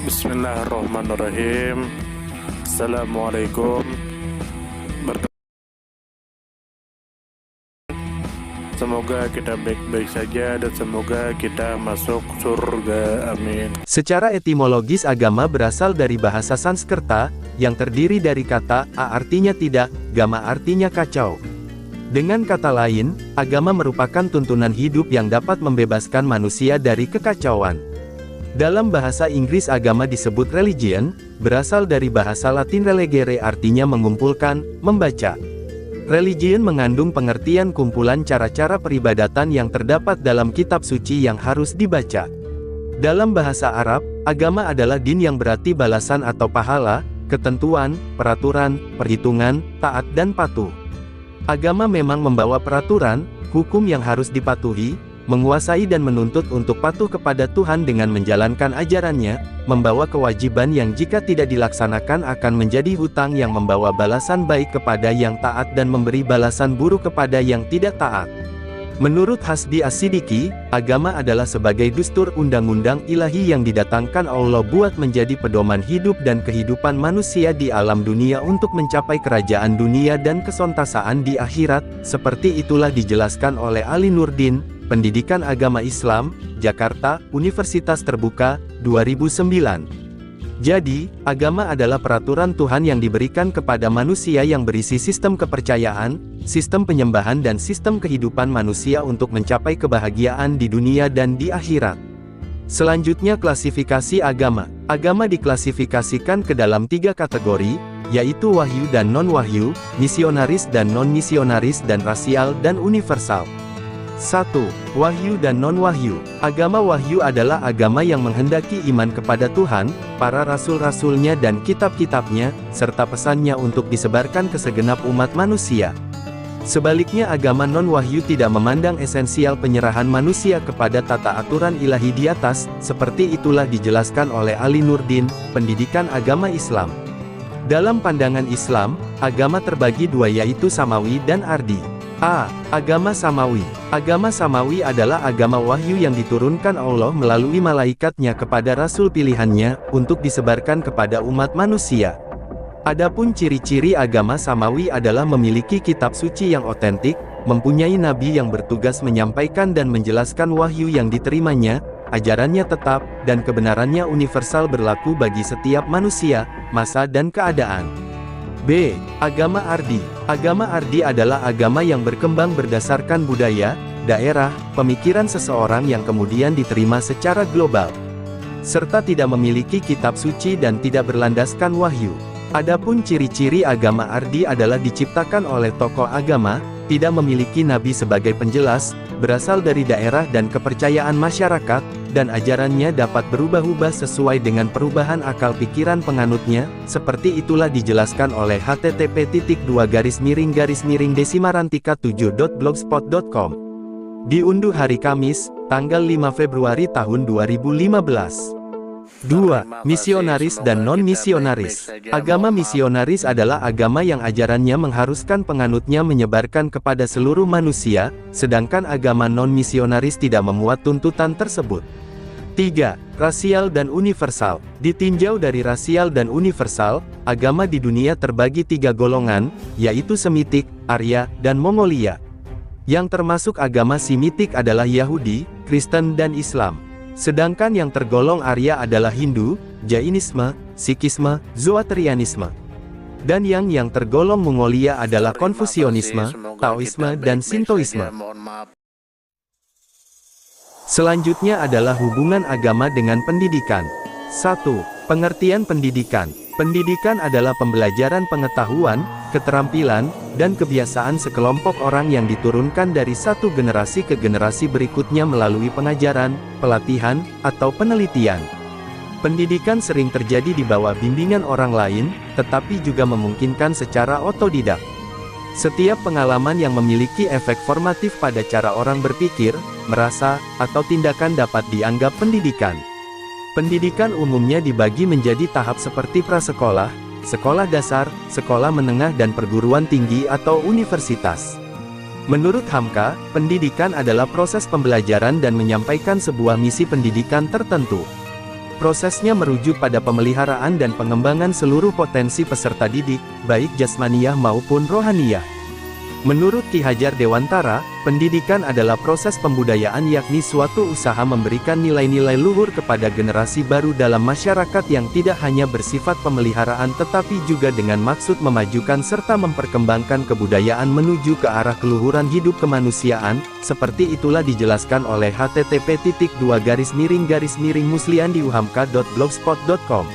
Bismillahirrahmanirrahim. Assalamualaikum. Semoga kita baik-baik saja dan semoga kita masuk surga. Amin. Secara etimologis agama berasal dari bahasa Sanskerta, yang terdiri dari kata a artinya tidak, gama artinya kacau. Dengan kata lain, agama merupakan tuntunan hidup yang dapat membebaskan manusia dari kekacauan. Dalam bahasa Inggris agama disebut religion, berasal dari bahasa Latin relegere artinya mengumpulkan, membaca. Religion mengandung pengertian kumpulan cara-cara peribadatan yang terdapat dalam kitab suci yang harus dibaca. Dalam bahasa Arab, agama adalah din yang berarti balasan atau pahala, ketentuan, peraturan, perhitungan, taat dan patuh. Agama memang membawa peraturan, hukum yang harus dipatuhi, menguasai dan menuntut untuk patuh kepada Tuhan dengan menjalankan ajarannya, membawa kewajiban yang jika tidak dilaksanakan akan menjadi hutang yang membawa balasan baik kepada yang taat dan memberi balasan buruk kepada yang tidak taat. Menurut Hasbi As-Siddiqi, agama adalah sebagai dustur undang-undang ilahi yang didatangkan Allah buat menjadi pedoman hidup dan kehidupan manusia di alam dunia untuk mencapai kerajaan dunia dan kesontasaan di akhirat, seperti itulah dijelaskan oleh Ali Nurdin, Pendidikan Agama Islam, Jakarta, Universitas Terbuka, 2009. Jadi, agama adalah peraturan Tuhan yang diberikan kepada manusia yang berisi sistem kepercayaan, sistem penyembahan dan sistem kehidupan manusia untuk mencapai kebahagiaan di dunia dan di akhirat. Selanjutnya klasifikasi agama. Agama diklasifikasikan ke dalam 3 kategori, yaitu wahyu dan non-wahyu, misionaris dan non-misionaris dan rasial dan universal. 1. Wahyu dan non-wahyu. Agama wahyu adalah agama yang menghendaki iman kepada Tuhan, para rasul-rasulnya dan kitab-kitabnya, serta pesannya untuk disebarkan ke segenap umat manusia. Sebaliknya agama non-wahyu tidak memandang esensial penyerahan manusia kepada tata aturan ilahi di atas, seperti itulah dijelaskan oleh Ali Nurdin, Pendidikan Agama Islam. Dalam pandangan Islam, agama terbagi 2 yaitu samawi dan ardi. A. Agama Samawi. Agama Samawi adalah agama wahyu yang diturunkan Allah melalui malaikatnya kepada rasul pilihannya, untuk disebarkan kepada umat manusia. Adapun ciri-ciri agama Samawi adalah memiliki kitab suci yang otentik, mempunyai nabi yang bertugas menyampaikan dan menjelaskan wahyu yang diterimanya, ajarannya tetap, dan kebenarannya universal berlaku bagi setiap manusia, masa dan keadaan. B. Agama Ardi. Agama Ardi adalah agama yang berkembang berdasarkan budaya, daerah, pemikiran seseorang yang kemudian diterima secara global, serta tidak memiliki kitab suci dan tidak berlandaskan wahyu. Adapun ciri-ciri agama Ardi adalah diciptakan oleh tokoh agama, tidak memiliki nabi sebagai penjelas, berasal dari daerah dan kepercayaan masyarakat, dan ajarannya dapat berubah-ubah sesuai dengan perubahan akal pikiran penganutnya, seperti itulah dijelaskan oleh http://desimarantika7.blogspot.com. Diunduh hari Kamis, tanggal 5 Februari tahun 2015. 2. Misionaris dan non-misionaris. Agama misionaris adalah agama yang ajarannya mengharuskan penganutnya menyebarkan kepada seluruh manusia, sedangkan agama non-misionaris tidak memuat tuntutan tersebut. 3. Rasial dan universal. Ditinjau dari rasial dan universal, agama di dunia terbagi 3 golongan, yaitu Semitik, Arya, dan Mongolia. Yang termasuk agama Semitik adalah Yahudi, Kristen dan Islam. Sedangkan yang tergolong Arya adalah Hindu, Jainisme, Sikhisme, Zoroastrianisme. Dan yang tergolong Mongolia adalah Konfusianisme, Taoisme dan Sintoisme. Selanjutnya adalah hubungan agama dengan pendidikan. 1. Pengertian pendidikan. Pendidikan adalah pembelajaran pengetahuan, keterampilan, dan kebiasaan sekelompok orang yang diturunkan dari satu generasi ke generasi berikutnya melalui pengajaran, pelatihan, atau penelitian. Pendidikan sering terjadi di bawah bimbingan orang lain, tetapi juga memungkinkan secara otodidak. Setiap pengalaman yang memiliki efek formatif pada cara orang berpikir, merasa, atau tindakan dapat dianggap pendidikan. Pendidikan umumnya dibagi menjadi tahap seperti prasekolah, sekolah dasar, sekolah menengah dan perguruan tinggi atau universitas. Menurut Hamka, pendidikan adalah proses pembelajaran dan menyampaikan sebuah misi pendidikan tertentu. Prosesnya merujuk pada pemeliharaan dan pengembangan seluruh potensi peserta didik, baik jasmaniah maupun rohaniyah. Menurut Ki Hajar Dewantara, pendidikan adalah proses pembudayaan yakni suatu usaha memberikan nilai-nilai luhur kepada generasi baru dalam masyarakat yang tidak hanya bersifat pemeliharaan tetapi juga dengan maksud memajukan serta memperkembangkan kebudayaan menuju ke arah keluhuran hidup kemanusiaan, seperti itulah dijelaskan oleh http://musliandiuhamka.blogspot.com.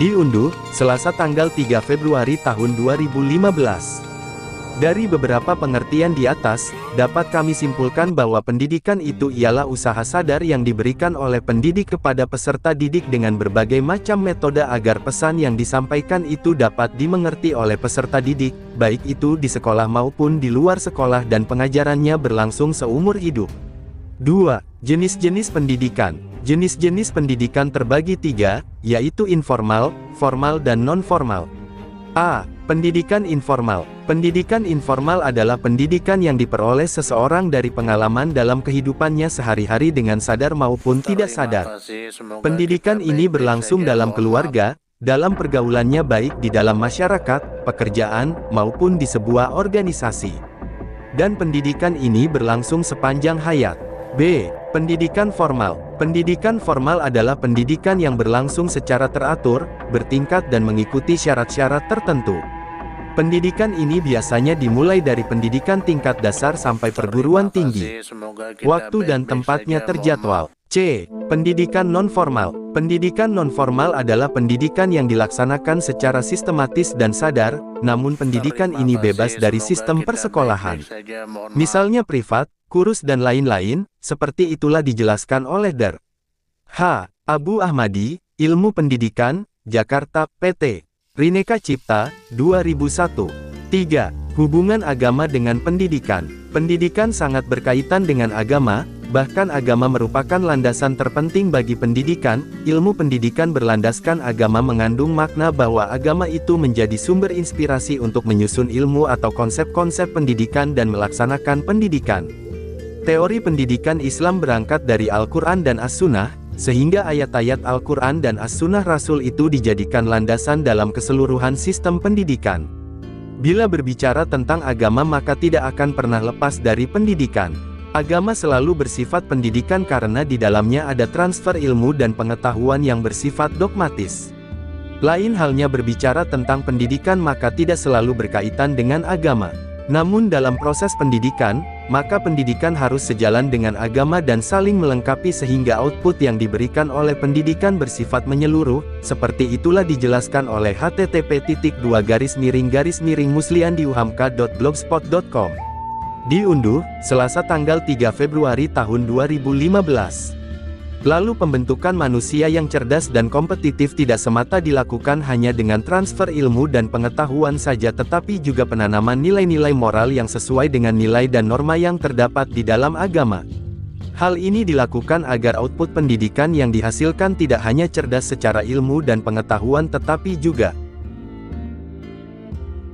Diunduh, Selasa tanggal 3 Februari tahun 2015. Dari beberapa pengertian di atas, dapat kami simpulkan bahwa pendidikan itu ialah usaha sadar yang diberikan oleh pendidik kepada peserta didik dengan berbagai macam metode agar pesan yang disampaikan itu dapat dimengerti oleh peserta didik, baik itu di sekolah maupun di luar sekolah dan pengajarannya berlangsung seumur hidup. 2. Jenis-jenis pendidikan. Jenis-jenis pendidikan terbagi 3, yaitu informal, formal dan non-formal. A. Pendidikan informal. Pendidikan informal adalah pendidikan yang diperoleh seseorang dari pengalaman dalam kehidupannya sehari-hari dengan sadar maupun tidak sadar. Pendidikan ini berlangsung dalam keluarga, dalam pergaulannya baik di dalam masyarakat, pekerjaan, maupun di sebuah organisasi. Dan pendidikan ini berlangsung sepanjang hayat. B. Pendidikan formal. Pendidikan formal adalah pendidikan yang berlangsung secara teratur, bertingkat dan mengikuti syarat-syarat tertentu. Pendidikan ini biasanya dimulai dari pendidikan tingkat dasar sampai perguruan tinggi. Waktu dan tempatnya terjadwal. C. Pendidikan non-formal. Pendidikan non-formal adalah pendidikan yang dilaksanakan secara sistematis dan sadar, namun pendidikan ini bebas dari sistem persekolahan. Misalnya privat, kursus dan lain-lain, seperti itulah dijelaskan oleh Dr. H. Abu Ahmadi, Ilmu Pendidikan, Jakarta, PT. Rineka Cipta, 2001. 3. Hubungan agama dengan pendidikan. Pendidikan sangat berkaitan dengan agama, bahkan agama merupakan landasan terpenting bagi pendidikan. Ilmu pendidikan berlandaskan agama mengandung makna bahwa agama itu menjadi sumber inspirasi untuk menyusun ilmu atau konsep-konsep pendidikan dan melaksanakan pendidikan. Teori pendidikan Islam berangkat dari Al-Quran dan As-Sunnah, sehingga ayat-ayat Al-Quran dan As-Sunnah Rasul itu dijadikan landasan dalam keseluruhan sistem pendidikan. Bila berbicara tentang agama maka tidak akan pernah lepas dari pendidikan. Agama selalu bersifat pendidikan karena di dalamnya ada transfer ilmu dan pengetahuan yang bersifat dogmatis. Lain halnya berbicara tentang pendidikan maka tidak selalu berkaitan dengan agama. Namun dalam proses pendidikan, maka pendidikan harus sejalan dengan agama dan saling melengkapi sehingga output yang diberikan oleh pendidikan bersifat menyeluruh, seperti itulah dijelaskan oleh http://musliandiuhamka.blogspot.com. Diunduh, Selasa tanggal 3 Februari tahun 2015. Lalu pembentukan manusia yang cerdas dan kompetitif tidak semata dilakukan hanya dengan transfer ilmu dan pengetahuan saja tetapi juga penanaman nilai-nilai moral yang sesuai dengan nilai dan norma yang terdapat di dalam agama. Hal ini dilakukan agar output pendidikan yang dihasilkan tidak hanya cerdas secara ilmu dan pengetahuan tetapi juga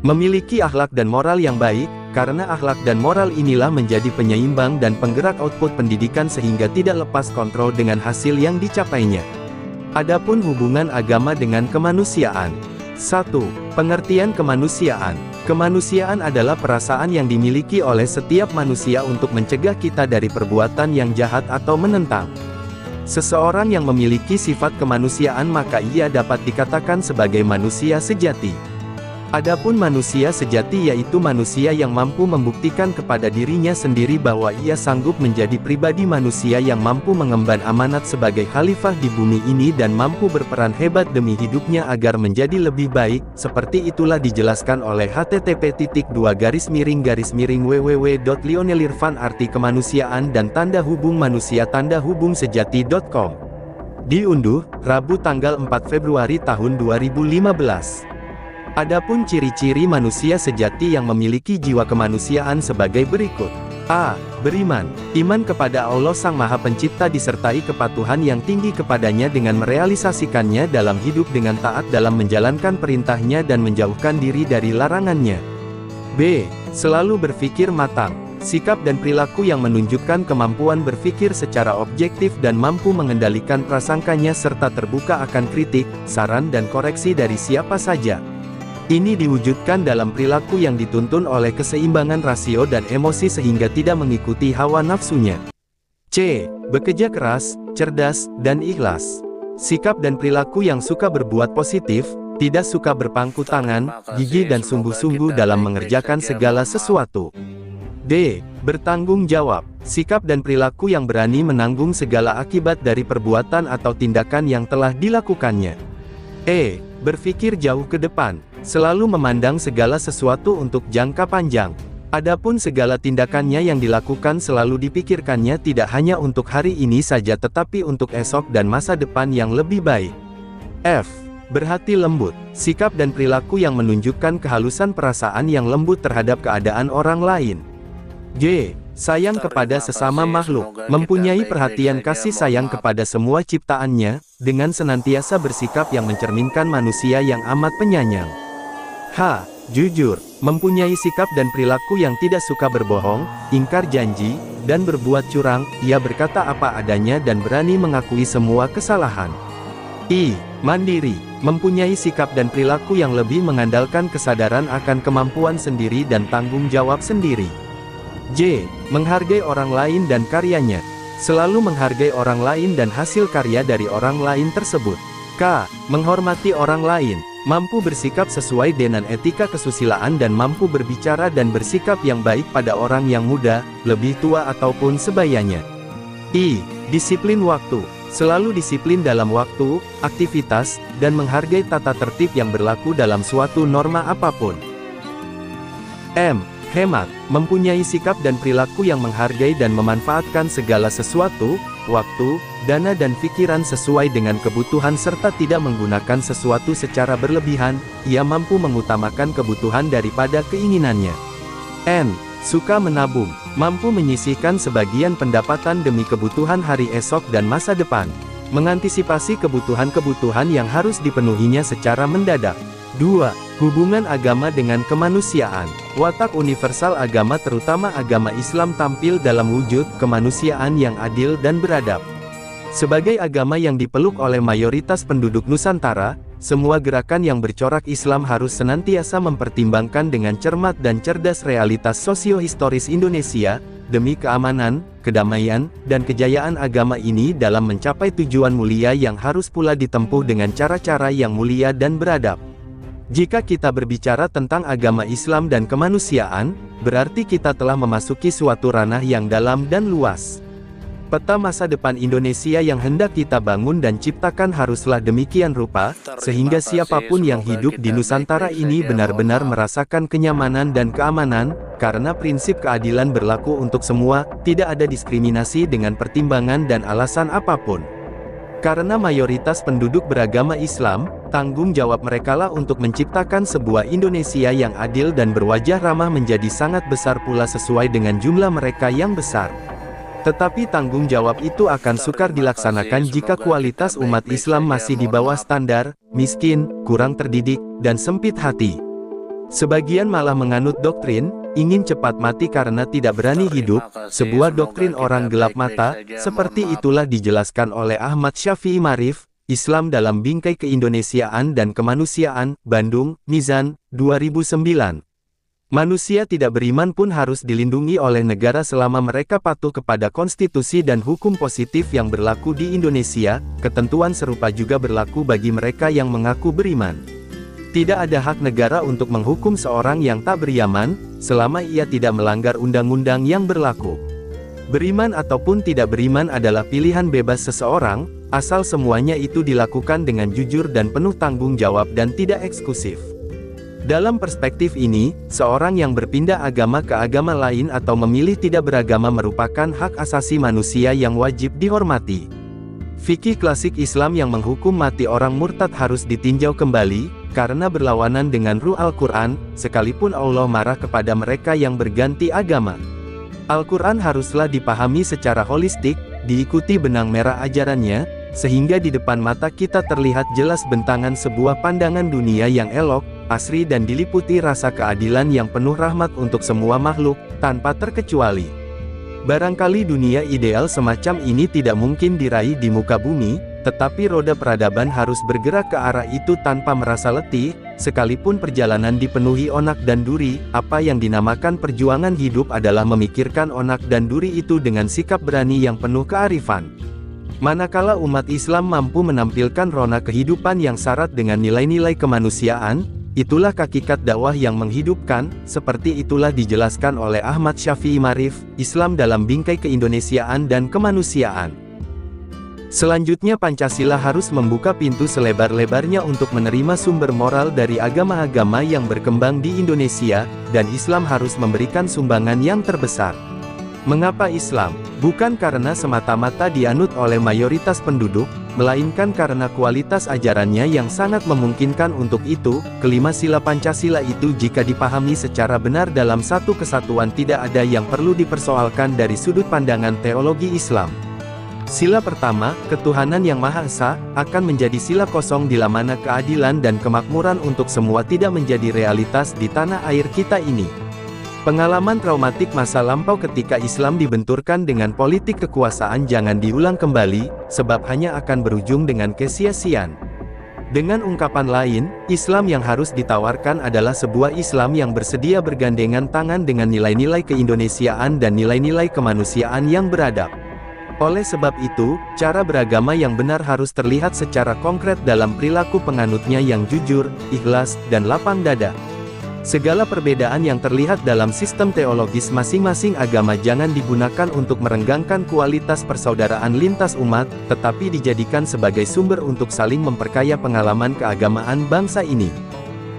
memiliki akhlak dan moral yang baik, karena akhlak dan moral inilah menjadi penyeimbang dan penggerak output pendidikan sehingga tidak lepas kontrol dengan hasil yang dicapainya. Adapun hubungan agama dengan kemanusiaan. 1. Pengertian kemanusiaan. Kemanusiaan adalah perasaan yang dimiliki oleh setiap manusia untuk mencegah kita dari perbuatan yang jahat atau menentang. Seseorang yang memiliki sifat kemanusiaan maka ia dapat dikatakan sebagai manusia sejati. Adapun manusia sejati yaitu manusia yang mampu membuktikan kepada dirinya sendiri bahwa ia sanggup menjadi pribadi manusia yang mampu mengemban amanat sebagai khalifah di bumi ini dan mampu berperan hebat demi hidupnya agar menjadi lebih baik, seperti itulah dijelaskan oleh http://www.lionelirfan arti kemanusiaan dan tanda hubung manusia tanda hubung sejati.com. Diunduh, Rabu tanggal 4 Februari tahun 2015. Adapun ciri-ciri manusia sejati yang memiliki jiwa kemanusiaan sebagai berikut. A. Beriman. Iman kepada Allah Sang Maha Pencipta disertai kepatuhan yang tinggi kepadanya dengan merealisasikannya dalam hidup dengan taat dalam menjalankan perintahnya dan menjauhkan diri dari larangannya. B. Selalu berpikir matang. sikap dan perilaku yang menunjukkan kemampuan berpikir secara objektif dan mampu mengendalikan prasangkanya serta terbuka akan kritik, saran dan koreksi dari siapa saja. Ini diwujudkan dalam perilaku yang dituntun oleh keseimbangan rasio dan emosi sehingga tidak mengikuti hawa nafsunya. C. Bekerja keras, cerdas, dan ikhlas. Sikap dan perilaku yang suka berbuat positif, tidak suka berpangku tangan, gigih dan sungguh-sungguh dalam mengerjakan segala sesuatu. D. Bertanggung jawab. Sikap dan perilaku yang berani menanggung segala akibat dari perbuatan atau tindakan yang telah dilakukannya. E. Berpikir jauh ke depan. Selalu memandang segala sesuatu untuk jangka panjang. Adapun segala tindakannya yang dilakukan selalu dipikirkannya tidak hanya untuk hari ini saja tetapi untuk esok dan masa depan yang lebih baik. F. Berhati lembut. Sikap dan perilaku yang menunjukkan kehalusan perasaan yang lembut terhadap keadaan orang lain. G. Sayang kepada sesama makhluk. Mempunyai perhatian kasih sayang kepada semua ciptaannya, dengan senantiasa bersikap yang mencerminkan manusia yang amat penyayang. H. Jujur. Mempunyai sikap dan perilaku yang tidak suka berbohong, ingkar janji, dan berbuat curang. Ia berkata apa adanya dan berani mengakui semua kesalahan. I. Mandiri. Mempunyai sikap dan perilaku yang lebih mengandalkan kesadaran akan kemampuan sendiri dan tanggung jawab sendiri. J. Menghargai orang lain dan karyanya. Selalu menghargai orang lain dan hasil karya dari orang lain tersebut. K. Menghormati orang lain. Mampu bersikap sesuai dengan etika kesusilaan dan mampu berbicara dan bersikap yang baik pada orang yang muda, lebih tua ataupun sebayanya. I. Disiplin waktu. Selalu disiplin dalam waktu, aktivitas, dan menghargai tata tertib yang berlaku dalam suatu norma apapun. M. Hemat. Mempunyai sikap dan perilaku yang menghargai dan memanfaatkan segala sesuatu, waktu, dana dan pikiran sesuai dengan kebutuhan serta tidak menggunakan sesuatu secara berlebihan. Ia mampu mengutamakan kebutuhan daripada keinginannya. N. Suka menabung. Mampu menyisihkan sebagian pendapatan demi kebutuhan hari esok dan masa depan. Mengantisipasi kebutuhan-kebutuhan yang harus dipenuhinya secara mendadak. 2. Hubungan agama dengan kemanusiaan. Watak universal agama terutama agama Islam tampil dalam wujud kemanusiaan yang adil dan beradab. Sebagai agama yang dipeluk oleh mayoritas penduduk Nusantara, semua gerakan yang bercorak Islam harus senantiasa mempertimbangkan dengan cermat dan cerdas realitas sosio-historis Indonesia, demi keamanan, kedamaian, dan kejayaan agama ini dalam mencapai tujuan mulia yang harus pula ditempuh dengan cara-cara yang mulia dan beradab. Jika kita berbicara tentang agama Islam dan kemanusiaan, berarti kita telah memasuki suatu ranah yang dalam dan luas. Peta masa depan Indonesia yang hendak kita bangun dan ciptakan haruslah demikian rupa, sehingga siapapun yang hidup di Nusantara ini benar-benar merasakan kenyamanan dan keamanan, karena prinsip keadilan berlaku untuk semua, tidak ada diskriminasi dengan pertimbangan dan alasan apapun. Karena mayoritas penduduk beragama Islam, tanggung jawab merekalah untuk menciptakan sebuah Indonesia yang adil dan berwajah ramah menjadi sangat besar pula sesuai dengan jumlah mereka yang besar. Tetapi tanggung jawab itu akan sukar dilaksanakan jika kualitas umat Islam masih di bawah standar, miskin, kurang terdidik, dan sempit hati. Sebagian malah menganut doktrin, ingin cepat mati karena tidak berani hidup, sebuah doktrin orang gelap mata, seperti itulah dijelaskan oleh Ahmad Syafi'i Marif, Islam dalam Bingkai Keindonesiaan dan Kemanusiaan, Bandung, Mizan, 2009. Manusia tidak beriman pun harus dilindungi oleh negara selama mereka patuh kepada konstitusi dan hukum positif yang berlaku di Indonesia. Ketentuan serupa juga berlaku bagi mereka yang mengaku beriman. Tidak ada hak negara untuk menghukum seorang yang tak beriman, selama ia tidak melanggar undang-undang yang berlaku. Beriman ataupun tidak beriman adalah pilihan bebas seseorang, asal semuanya itu dilakukan dengan jujur dan penuh tanggung jawab dan tidak eksklusif. Dalam perspektif ini, seorang yang berpindah agama ke agama lain atau memilih tidak beragama merupakan hak asasi manusia yang wajib dihormati. Fikih klasik Islam yang menghukum mati orang murtad harus ditinjau kembali, karena berlawanan dengan ruh Al-Quran, sekalipun Allah marah kepada mereka yang berganti agama. Al-Quran haruslah dipahami secara holistik, diikuti benang merah ajarannya, sehingga di depan mata kita terlihat jelas bentangan sebuah pandangan dunia yang elok, asri dan diliputi rasa keadilan yang penuh rahmat untuk semua makhluk, tanpa terkecuali. Barangkali dunia ideal semacam ini tidak mungkin diraih di muka bumi, tetapi roda peradaban harus bergerak ke arah itu tanpa merasa letih, sekalipun perjalanan dipenuhi onak dan duri. Apa yang dinamakan perjuangan hidup adalah memikirkan onak dan duri itu dengan sikap berani yang penuh kearifan. Manakala umat Islam mampu menampilkan rona kehidupan yang syarat dengan nilai-nilai kemanusiaan, itulah hakikat dakwah yang menghidupkan. Seperti itulah dijelaskan oleh Ahmad Syafi'i Marif, Islam dalam Bingkai Keindonesiaan dan Kemanusiaan. Selanjutnya Pancasila harus membuka pintu selebar-lebarnya untuk menerima sumber moral dari agama-agama yang berkembang di Indonesia, dan Islam harus memberikan sumbangan yang terbesar. Mengapa Islam? Bukan karena semata-mata dianut oleh mayoritas penduduk, melainkan karena kualitas ajarannya yang sangat memungkinkan untuk itu. Kelima sila Pancasila itu jika dipahami secara benar dalam satu kesatuan tidak ada yang perlu dipersoalkan dari sudut pandangan teologi Islam. Sila pertama, ketuhanan yang Maha Esa, akan menjadi sila kosong bila mana keadilan dan kemakmuran untuk semua tidak menjadi realitas di tanah air kita ini. Pengalaman traumatik masa lampau ketika Islam dibenturkan dengan politik kekuasaan jangan diulang kembali, sebab hanya akan berujung dengan kesia-siaan. Dengan ungkapan lain, Islam yang harus ditawarkan adalah sebuah Islam yang bersedia bergandengan tangan dengan nilai-nilai keindonesiaan dan nilai-nilai kemanusiaan yang beradab. Oleh sebab itu, cara beragama yang benar harus terlihat secara konkret dalam perilaku penganutnya yang jujur, ikhlas, dan lapang dada. Segala perbedaan yang terlihat dalam sistem teologis masing-masing agama jangan digunakan untuk merenggangkan kualitas persaudaraan lintas umat, tetapi dijadikan sebagai sumber untuk saling memperkaya pengalaman keagamaan bangsa ini.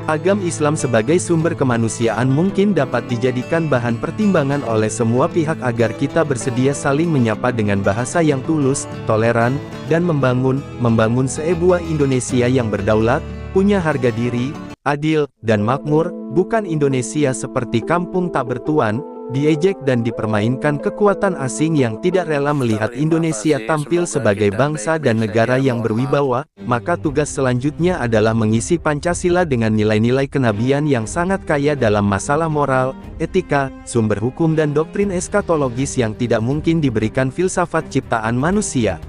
Agama Islam sebagai sumber kemanusiaan mungkin dapat dijadikan bahan pertimbangan oleh semua pihak agar kita bersedia saling menyapa dengan bahasa yang tulus, toleran, dan membangun sebuah Indonesia yang berdaulat, punya harga diri, adil, dan makmur, bukan Indonesia seperti kampung tak bertuan, diejek dan dipermainkan kekuatan asing yang tidak rela melihat Indonesia tampil sebagai bangsa dan negara yang berwibawa. Maka tugas selanjutnya adalah mengisi Pancasila dengan nilai-nilai kenabian yang sangat kaya dalam masalah moral, etika, sumber hukum dan doktrin eskatologis yang tidak mungkin diberikan filsafat ciptaan manusia.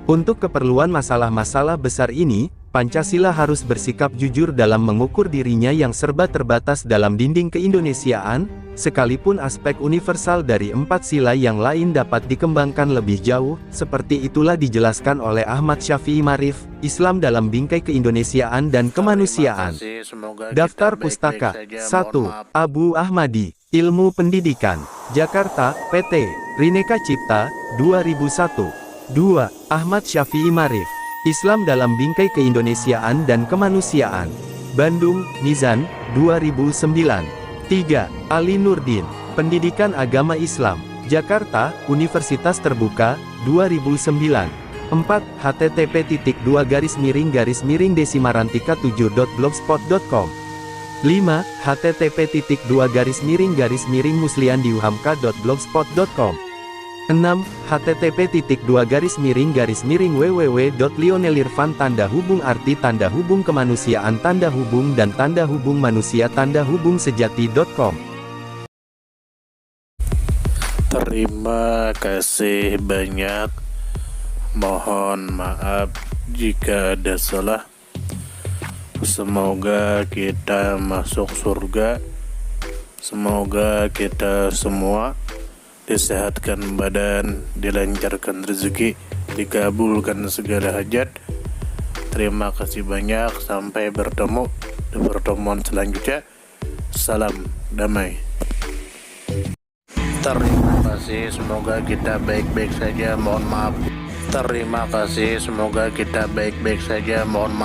Untuk keperluan masalah-masalah besar ini, Pancasila harus bersikap jujur dalam mengukur dirinya yang serba terbatas dalam dinding keindonesiaan, sekalipun aspek universal dari empat sila yang lain dapat dikembangkan lebih jauh. Seperti itulah dijelaskan oleh Ahmad Syafi'i Marif, Islam dalam Bingkai Keindonesiaan dan Kemanusiaan. Daftar Pustaka 1. Abu Ahmadi, Ilmu Pendidikan, Jakarta, PT, Rineka Cipta, 2001. 2. Ahmad Syafi'i Marif, Islam dalam Bingkai Keindonesiaan dan Kemanusiaan, Bandung, Mizan, 2009. 3. Ali Nurdin, Pendidikan Agama Islam, Jakarta, Universitas Terbuka, 2009. 4. http://desimarantika7.blogspot.com 5. http://musliandiuhamka.blogspot.com 6. http://lionelirfan_arti_kemanusiaan_dan _manusia_sejati.com. Terima kasih banyak. Mohon maaf jika ada salah. Semoga kita masuk surga. Semoga kita semua disehatkan badan, dilancarkan rezeki, dikabulkan segala hajat. Terima kasih banyak. Sampai bertemu di pertemuan selanjutnya. Salam damai. Terima kasih. Semoga kita baik-baik saja. Mohon maaf. Terima kasih. Semoga kita baik-baik saja. Mohon maaf.